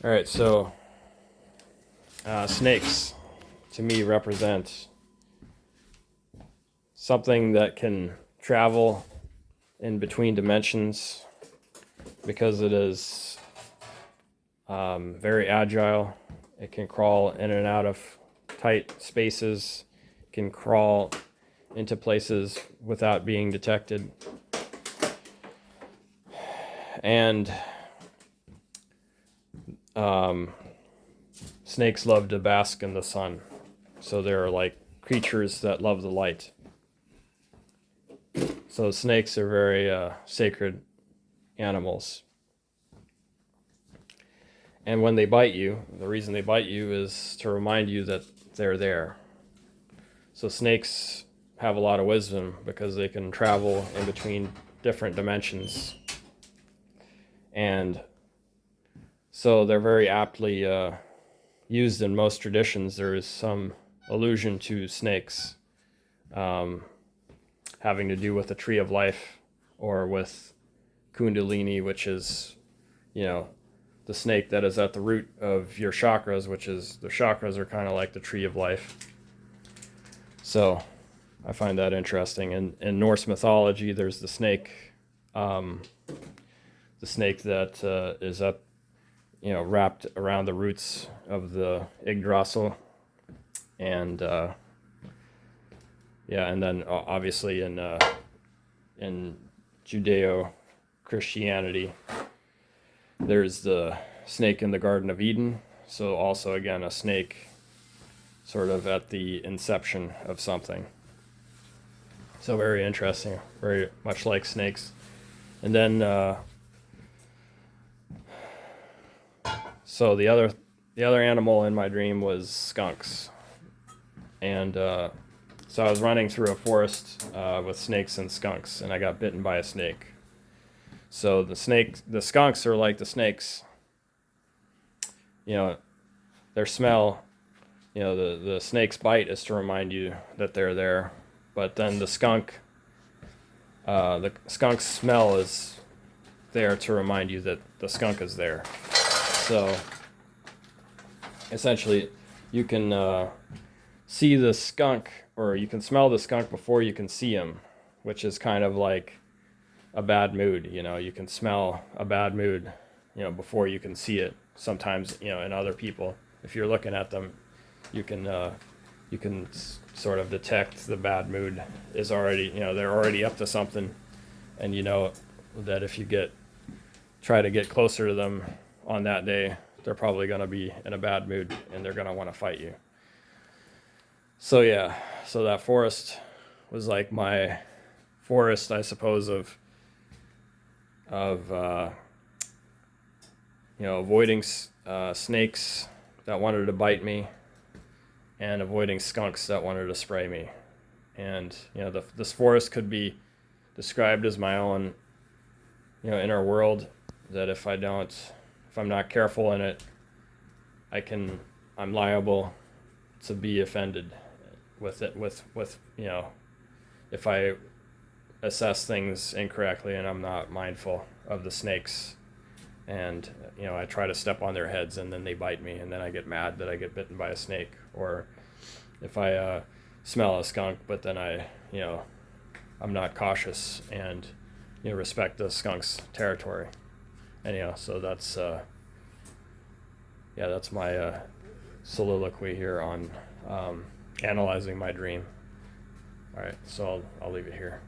All right, so snakes to me represent something that can travel in between dimensions because it is very agile. It can crawl in and out of tight spaces, can crawl into places without being detected. And snakes love to bask in the sun. So they're like creatures that love the light. So snakes are very sacred animals. And when they bite you, the reason they bite you is to remind you that they're there. So snakes have a lot of wisdom because they can travel in between different dimensions. And so they're very aptly used in most traditions. There is some allusion to snakes having to do with the tree of life or with Kundalini, which is, the snake that is at the root of your chakras, which is the chakras are kind of like the tree of life. So I find that interesting. In Norse mythology, there's the snake that is up, wrapped around the roots of the Yggdrasil, and and then obviously in Judeo-Christianity, there's the snake in the Garden of Eden. So also again a snake, sort of at the inception of something. So very interesting, very much like snakes. And then so the other animal in my dream was skunks, and so I was running through a forest with snakes and skunks, and I got bitten by a snake. So the skunks are like the snakes. Their smell, the snake's bite is to remind you that they're there, but then the skunk's smell is there to remind you that the skunk is there. So essentially, you can see the skunk, or you can smell the skunk before you can see him, which is kind of like a bad mood. You can smell a bad mood, before you can see it. Sometimes, in other people, if you're looking at them, you can sort of detect the bad mood is already, they're already up to something, and that if you try to get closer to them on that day, they're probably going to be in a bad mood and they're going to want to fight you. So so that forest was like my forest, I suppose, of avoiding snakes that wanted to bite me, and avoiding skunks that wanted to spray me. And this forest could be described as my own inner world, that if I'm not careful in it, I'm liable to be offended with it, with if I assess things incorrectly and I'm not mindful of the snakes, and I try to step on their heads and then they bite me, and then I get mad that I get bitten by a snake. Or if I smell a skunk but then I'm not cautious and respect the skunk's territory. Anyhow, so that's my soliloquy here on analyzing my dream. All right, so I'll leave it here.